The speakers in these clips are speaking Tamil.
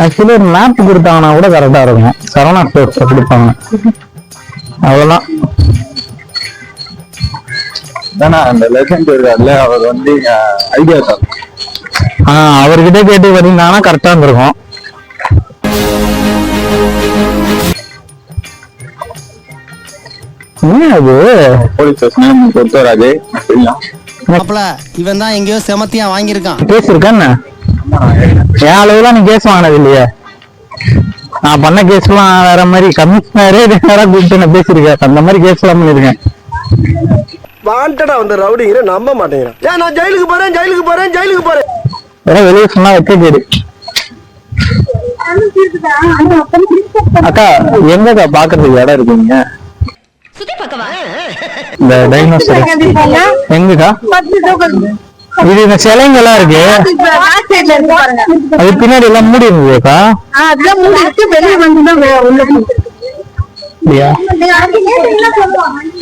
ஆக்சுவலி ஒரு மேப் கொடுத்தாங்கன்னா கூட கரெக்டா இருக்கும். சரவணா ஸ்டோர்ஸ் கொடுப்பாங்க, அவ்வளவுதான். அந்த லெஜண்ட் இருக்காருல்ல, அவர் வந்து ஐடியா தான். அவர்கிட்ட கேட்டு வரீங்கன்னா கரெக்டா இருந்திருக்கும். அது போலீஸ் ஸ்டேஷன் கொடுத்தராஜே. இவன் தான் எங்கேயோ செமத்தியா வாங்கியிருக்கான். கேஸ் இருக்கா என்ன? என் அளவுலாம் நீ கேஸ் வாங்கினது இல்லையே. நான் பண்ண கேஸ் எல்லாம் வேற மாதிரி, கமிஷனரே கூப்பிட்டு நான் பேசியிருக்கேன். அந்த மாதிரி கேஸ் எல்லாம் பண்ணிருக்கேன். வாண்டடா வந்து ரவுடிங்கிற நம்ப மாட்டேங்கிறான். ஏன் நான் ஜெயிலுக்கு போறேன் ஜெயிலுக்கு போறேன் ஜெயிலுக்கு போறேன் வெளியே சொன்னா வைக்க கேடு. அக்கா எங்கக்கா பாக்குறதுக்கு இடம் இருக்குங்க? இந்த டைனோசர் எங்கக்கா? இது இந்த சிலைங்க எல்லாம் இருக்கு, அது பின்னாடி எல்லாம் மூடி இருந்ததுக்கா.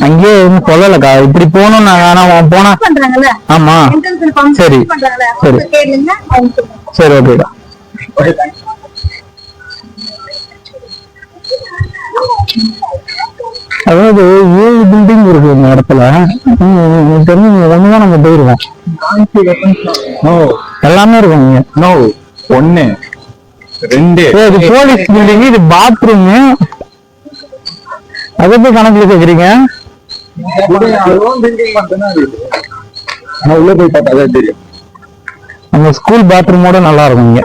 அங்கேயே ஒன்னும் சொல்லலக்கா, இப்படி போகணும். நான் போனா ஆமா சரி சரி சரி ஓகேக்கா. அதாவது 7 பில்டிங் இருக்கு இந்த இடத்துல. தெரிஞ்சு ஒண்ணுதான் நம்ம போயிருக்கோம். எல்லாமே இருக்கும் இங்க. 1 2 இது போலீஸ் பில்டிங், இது பாத்ரூம். அதை போய் கணக்குல கேக்குறீங்க? உள்ள போய் பார்த்தா தெரியும். நம்ம ஸ்கூல் பாத்ரூமோட நல்லா இருக்கும் இங்க.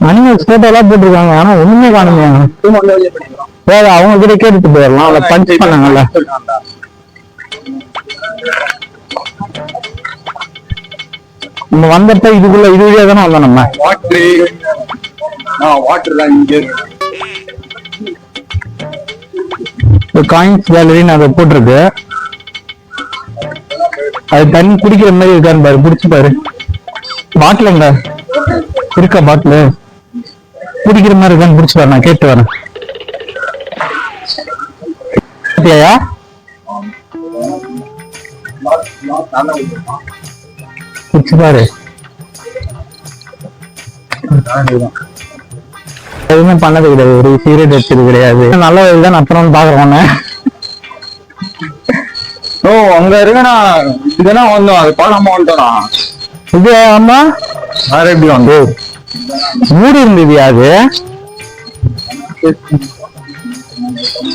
அனிமல்ஸ் போட்டோ எல்லாம் போட்டிருக்காங்க, ஆனா ஒண்ணுமே காணுமே. அவங்க கிட்ட கேட்டுட்டு போயிடலாம். அவளை பஞ்ச் பண்ணாங்கல்ல. நம்ம வந்தப்ப இதுக்குள்ள இது வழியா தானே வந்தோம். நம்ம வாட்டர் தான் இங்க காயின்ஸ் கேலரின்னு அதை போட்டிருக்கு. அது தண்ணி குடிக்கிற மாதிரி இருக்கான்னு பாரு, குடிச்சு பாரு. பாட்டில் எங்க இருக்கா? பாட்டில் குடிக்கிற மாதிரி இருக்கான்னு குடிச்சு பாரு, நான் கேட்டு வரேன். குடிச்சு பாரு. எதுவுமே பண்ணது கிடையாது, ஒரு சீரியட் எடுத்தது கிடையாது. நல்ல வயது தான் அப்புறம் பாக்குறோம். அங்க இருக்கா இதெல்லாம் வந்தோம், அது பாடாம வந்துட்டோம்னா. இது ஆமா வேற எப்படி வந்து மூடி இருந்தது. அது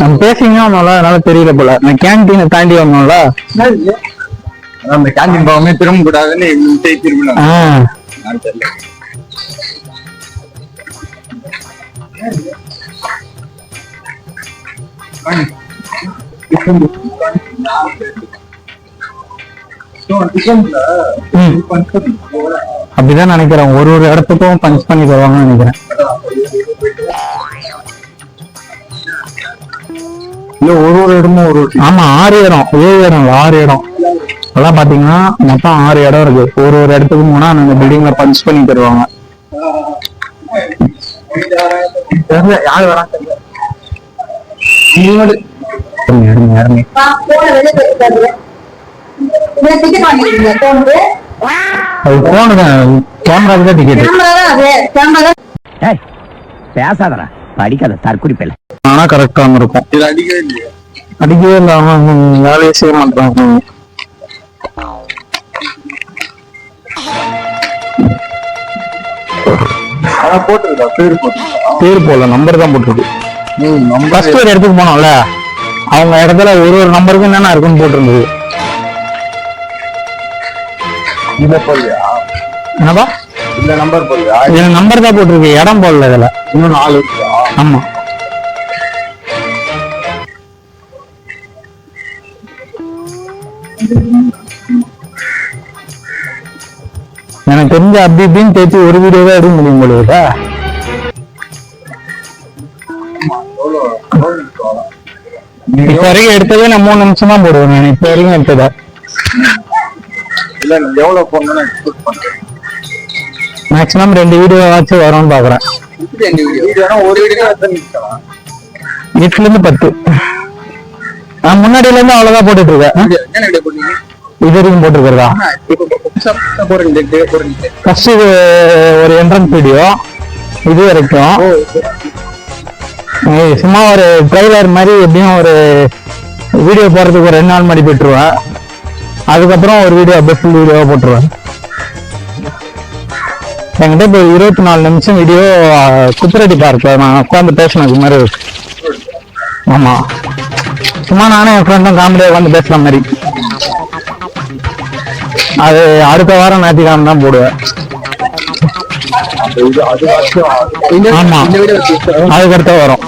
நம்ம பேசிங்க வந்தோம்ல, அதனால தெரியல போல. நான் கேன்டீனை தாண்டி வந்தோம்ல, அந்த கேண்டீன் போகாம திரும்ப கூடாதுன்னு திரும்ப அப்படிதான் நினைக்கிறேன். ஒரு இடத்துக்கும் பஞ்ச் பண்ணி தருவாங்கன்னு நினைக்கிறேன். இல்ல ஒரு இடமும் ஆமா 6 இடம் 7 இடம் 6 இடம் எல்லாம் பாத்தீங்கன்னா மொத்தம் 6 இடம் இருக்கு. ஒரு இடத்துக்கு போனா அந்த பில்டிங்ல பஞ்ச் பண்ணி தருவாங்க. யாரு வராங்க பேசாதடா, படிக்காத தற்குறிப்பில்லை. ஆனா கரெக்டா இருக்கும். இது அடிக்கவே இல்லையா? அடிக்கவே இல்லை. அவன் வேலையை செய்ய மாட்டான். பேர் போடல, நம்பர் தான் போட்டிருக்கு. ஃபர்ஸ்ட் ஒரு இடத்துக்கு போனோம்ல, அவங்க இடத்துல ஒரு நம்பருக்கு என்னென்ன இருக்குன்னு போட்டிருந்தது. என்னப்பா இந்த நம்பர் போடலையா? இதுல நம்பர் தான் போட்டிருக்கு, இடம் போடல. இதுல இன்னும் 4 இருக்கு. ஆமா. எனக்கு தெரிஞ்ச அப்படி இப்படின்னு தேய்ச்சி ஒரு வீடியோவே எடுக்க முடியும் போல இருக்கா. இப்ப வரைக்கும் எடுத்ததே நான் 3 நிமிஷம் தான் போடுவேன். நான் இப்ப வரைக்கும் எடுத்தத இல்ல, எவ்வளவு போடணும்னு எக்ஸ்பெக்ட் பண்றேன். மேக்ஸிமம் 2 வீடியோ ஆச்சு வரும்னு பாக்குறேன். ஒரு வீடியோ 8ல இருந்து 10. நான் முன்னாடியில இருந்து அவ்வளவுதான் போட்டுட்டு இருக்கேன். இது வரைக்கும் போட்டுருக்கிறதா? ஃபர்ஸ்ட் இது ஒரு என்ட்ரன்ஸ் வீடியோ, இது வரைக்கும் சும்மா ஒரு ட்ரைலர் மாதிரி எப்படியும் ஒரு வீடியோ போடுறதுக்கு ஒரு 2 நாள் மாதிரி போட்டுருவேன். அதுக்கப்புறம் ஒரு வீடியோ அப்படியே ஃபுல் வீடியோவா போட்டுருவேன். என்கிட்ட இப்போ 24 நிமிஷம் வீடியோ குத்துரெட்டி பார்க்க நான் உட்காந்து பேசினது மாதிரி இருக்கு. ஆமா, சும்மா நானும் என் ஃப்ரெண்டும் காமெடியா உட்காந்து பேசுற மாதிரி. அது அடுத்த வாரம் ஞாயிற்றுக்கிழமை தான் போடுவேன். ஆமா, அதுக்கடுத்த வரும்.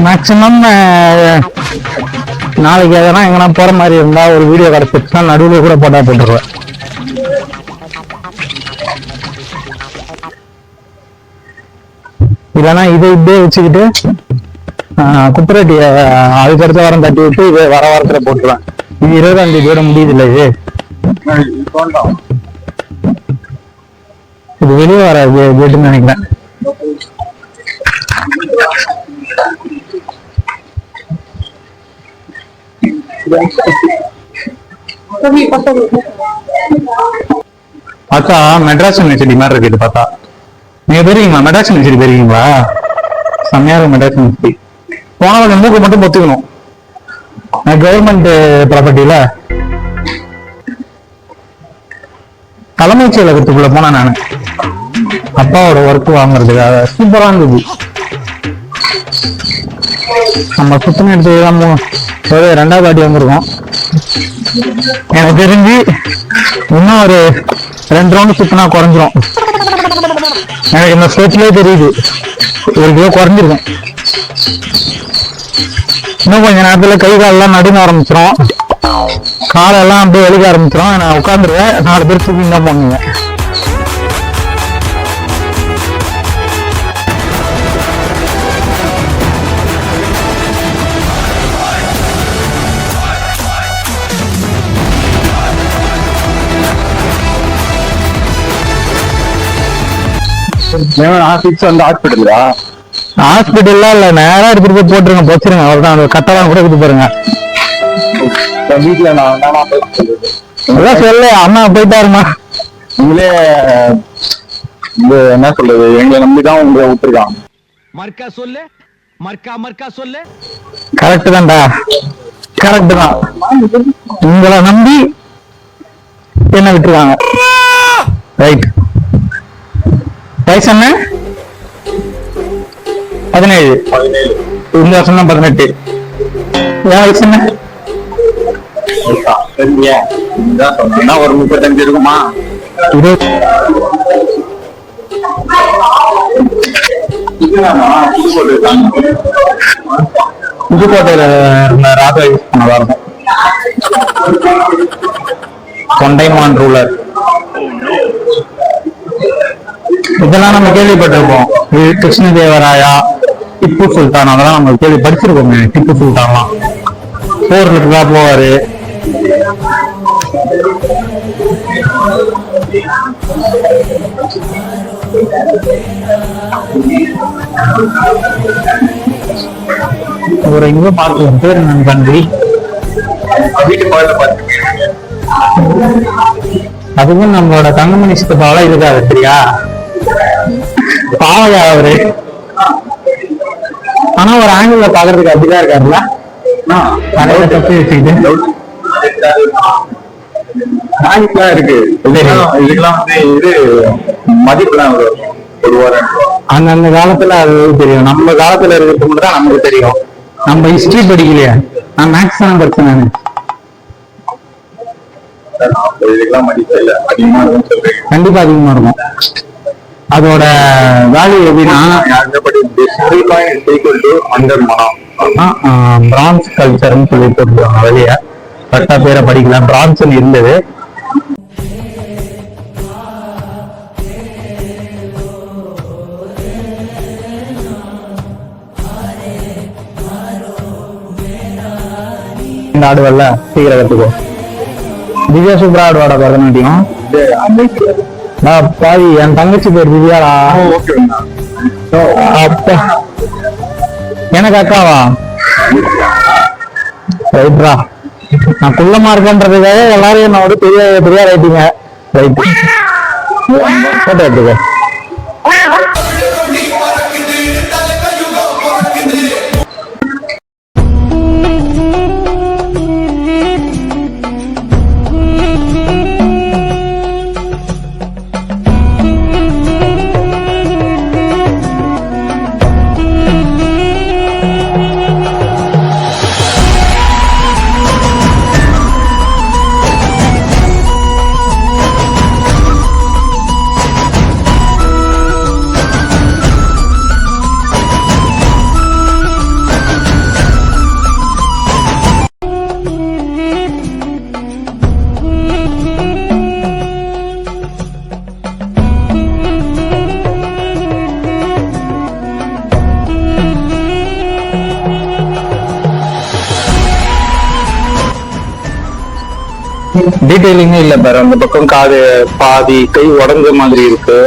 மேக்சிமம் நாளைக்கு எதனா எங்கன்னா போற மாதிரி இருந்தா ஒரு வீடியோ கிடைச்சிருச்சுன்னா நடுவில் கூட போட்டா போட்டுருவேன். இல்லைன்னா இதை இப்படியே வச்சுக்கிட்டு குப்பரட்டி அதுக்கடுத்த வாரம் தட்டி விட்டு இது வர வாரத்துல போட்டுருவேன். இது 20ஆம் தேதியோட முடியுது இல்லை? இது வெளியே வராது கேட்டுன்னு நினைக்கிறேன். பார்த்தா மெட்ராஸ் யூனிவர்சிட்டி மாதிரி இருக்கு. பார்த்தா நீங்க போயிருக்கீங்களா? மெட்ராஸ் யூனிவர்சிட்டி போயிருக்கீங்களா? செம்மையா இருக்கும் மெட்ராஸ் யூனிவர்சிட்டி. போனவங்க மூக்கு மட்டும் பொத்துக்கணும். கவர்மெண்ட் ப்ராப்பர்ட்டியில தலைமைச் செயலகத்துக்குள்ள போனேன் நான் அப்பாவோட ஒர்க் வாங்குறதுக்காக. சூப்பரா இருந்தது. நம்ம சுத்தம் எடுத்து 2வது வாட்டி வந்திருக்கோம். எனக்கு தெரிஞ்சு இன்னும் ஒரு 2 ரவுண்டு சுத்தினா குறைஞ்சிரும். எனக்கு இந்த ஸ்டேட்லயே தெரியுது 1 கிலோ குறைஞ்சிருக்கும். இன்னும் கொஞ்ச நேரத்துல கை காலெல்லாம் நடுங்க ஆரம்பிச்சிடும், காலெல்லாம் அப்படியே வலிக்க ஆரம்பிச்சிடும். நான் உட்காந்துருவேன், 4 பேர் தூக்கி தான் போங்க. ஹாஸ்பிட்டல்ல இல்ல, நேரா எடுத்துட்டு போய் போட்டுருங்க, போச்சிருங்க, அவ்வளவுதான். அந்த கட்டெல்லாம் கூட எடுத்து பாருங்க. வீட்டுல அதான் சொல்லு, அண்ணா போயிட்டாருமா. நீங்களே என்ன சொல்றது, எங்களை நம்பிதான் உங்களை விட்டுருக்கான். மர்க்கா சொல்லு, மர்க்கா சொல்லு. கரெக்ட் தான்டா, கரெக்ட் தான். உங்களை நம்பி என்ன விட்டுருக்காங்க. ரைட். வயசு என்ன? 17. இந்த வருஷம் தான் 18. என் வயசு என்ன? ஒரு 35 இருக்குமா? புதுக்கோட்டையில இருந்த ராஜா யூஸ் பண்ணதா இருக்கும். கொண்டைமான் ரூலர். இதெல்லாம் நம்ம கேள்விப்பட்டிருப்போம். கிருஷ்ணதேவராயா, திப்பு சுல்தான், அதெல்லாம் நம்ம கேள்வி படிச்சிருக்கோமே. திப்பு சுல்தான்லாம் போருக்கு தான் போவாரு. ஒரு இங்க பார்க்கலாம் பேர் நான் கண்டி வீட்டு பக்கத்துல அதுவும் நம்மளோட தங்கமணி சித்தப்பாவெல்லாம் இருக்காது, சரியா? பாவையா அவரு. ஆனா ஒரு ஆங்கிள் பாக்குறதுக்கு அப்படிதான் இருக்காருல்ல. நிறைய தப்பு வச்சுக்கிட்டு இருக்கு. இதுக்கெல்லாம் இது மதிப்புலாம் அந்த காலத்துல அது தெரியும். நம்ம காலத்துல இருக்கிறது மட்டும் தான் நமக்கு தெரியும். நம்ம ஹிஸ்டரி படிக்கலையா? நான் மேக்ஸ் தான் படிச்சேன் நானு. கண்டிப்பா அதிகமா இருக்கும். அதோட வேல்யூ எப்படின்னா பிரான்ஸ் கல்ச்சர்னு சொல்லி போட்டுருவாங்க வெளிய. கரெக்டா பேரை படிக்கலாம். பிரான்ஸ் இருந்தது. ஆடுவல்ல சீக்கிரம் கத்துக்கோ. திவ்யா சூப்பரா ஆடுவாடா பரதநாட்டியம். பாவி, என் தங்கச்சி பேர் திவ்யாடா. அப்பா எனக்கு அக்காவா ரைட்ரா நான் குள்ளமா இருக்கேன்றதுக்காக எல்லாரும் என்னோட பெரிய பெரிய ரைட்டிங்க ரைட் போட்டோ எடுத்துக்க டீடைலிங்கே இல்ல பாரு அந்த பக்கம் காது பாதி கை உடஞ்ச மாதிரி இருக்கு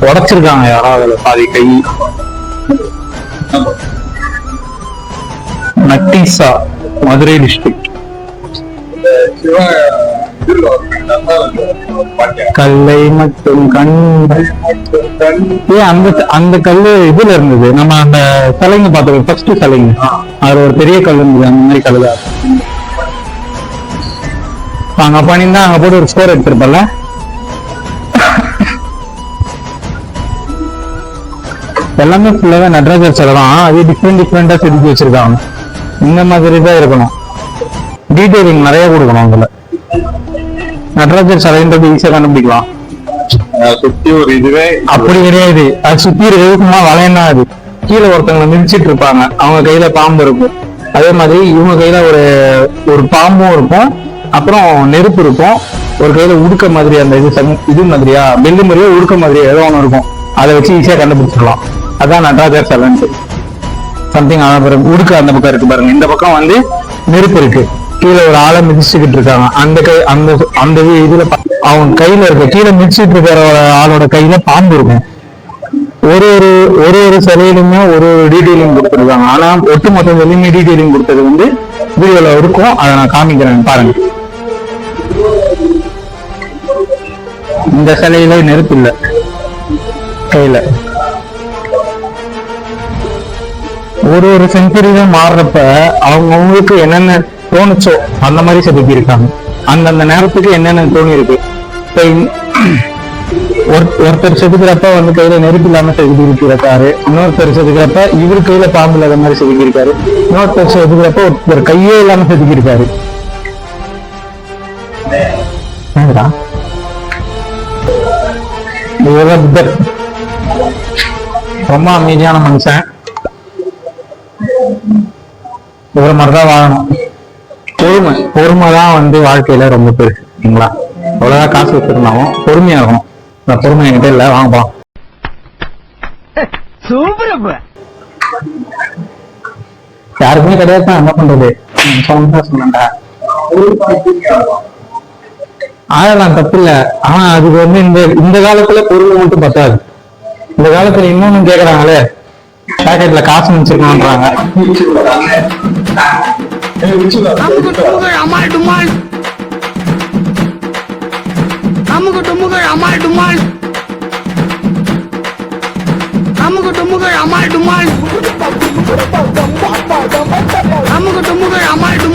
உடைச்சிருக்காங்க யாரோ அதுல பாதி கை நட்டீசா மதுரை டிஸ்ட்ரிக்ட் கல்லை மட்டும் கண் அந்த அந்த கல்லு இதுல இருந்தது நம்ம அந்த சிலைங்க பார்த்தோம் ஃபர்ஸ்ட் சிலைங்க அதுல ஒரு பெரிய கல் இருந்தது அந்த மாதிரி கல்லுதான் அங்க பண்ணிருந்தா அங்க போட்டு ஒரு ஸ்கோர் எடுத்திருப்பல எல்லாமே ஃபுல்லாவே நடராஜர் சிலை தான் அது டிஃப்ரெண்டா செதுக்கி வச்சிருக்காங்க இந்த மாதிரி தான் இருக்கணும் டீடைலிங் நிறைய கொடுக்கணும் அதுல நடராஜர் சிலைன்றது ஈஸியா கண்டுபிடிக்கலாம் சுத்தி ஒரு இதுவே அப்படி கிடையாது அது சுத்தி இருக்கிறதுக்குமா வளையன்னா அது கீழே ஒருத்தவங்களை மிதிச்சிட்டு இருப்பாங்க அவங்க கையில பாம்பு இருக்கும் அதே மாதிரி இவங்க கையில ஒரு பாம்பும் இருக்கும் அப்புறம் நெருப்பு இருக்கும் ஒரு கையில உடுக்க மாதிரி அந்த இது மாதிரியா பெல்லு மாதிரியா உடுக்க மாதிரியா ஏதோ ஒண்ணு இருக்கும் அதை வச்சு ஈஸியா கண்டுபிடிச்சிடலாம் அதான் நடராஜர் சிலைன்ட்டு சம்திங் உடுக்க அந்த பக்கம் இருக்கு பாருங்க இந்த பக்கம் வந்து நெருப்பு இருக்கு கீழே ஒரு ஆளை மிதிச்சுக்கிட்டு இருக்காங்க அந்த கை அந்த இதுல அவங்க கையில இருக்க கீழே மிதிச்சுட்டு இருக்கிற ஆளோட கையில பாம்பு இருக்கும் ஒரு ஒரு சிலையிலுமே ஒரு டீடைலிங் கொடுத்துருக்காங்க ஆனா ஒட்டுமொத்த வெளியுமே டீடைலிங் கொடுத்தது வந்து வீடியோல இருக்கும் அதை நான் காமிக்கிறேன் பாருங்க இந்த சிலையில நெருப்பு இல்ல கையில ஒரு செஞ்சுரியில மாறுறப்ப அவங்களுக்கு என்னென்ன தோணுச்சோ அந்த மாதிரி செதுக்கி இருக்காங்க அந்தந்த நேரத்துக்கு என்னென்ன தோணி இருக்கு ஒருத்தர் செதுக்கிறப்ப வந்து கையில நெருப்பு இல்லாம செதுக்கி இருக்காரு இன்னொருத்தர் செதுக்கிறப்ப இவரு கையில பாம்பு இல்லாத மாதிரி செதுக்கி இருக்காரு இன்னொருத்தர் செதுக்கிறப்ப ஒருத்தர் கையே இல்லாம செதுக்கி இருக்காரு புத்தர் ரொம்ப அமைதியான மனுஷன் இவர மாதிரிதான் வாழணும் பொறுமை தான் வந்து வாழ்க்கையில ரொம்ப பெருசுங்களா அவ்வளவுதான் காசு வச்சிருந்தாலும் பொறுமையா இருக்கணும் நான் பொறுமை என்கிட்ட இல்ல வாங்க போலாம் யாருக்குமே கிடையாது என்ன பண்றது சொன்னேன்டா ஆகலாம் தப்பு இல்ல ஆனா அதுக்கு வந்து இந்த காலத்துல பொறுமை மட்டும் பத்தாது இந்த காலத்துல இன்னொன்னு கேக்குறாங்களே பாக்கெட்ல காசு வச்சிருக்கோன்றாங்க அமுக டுமுக அமால்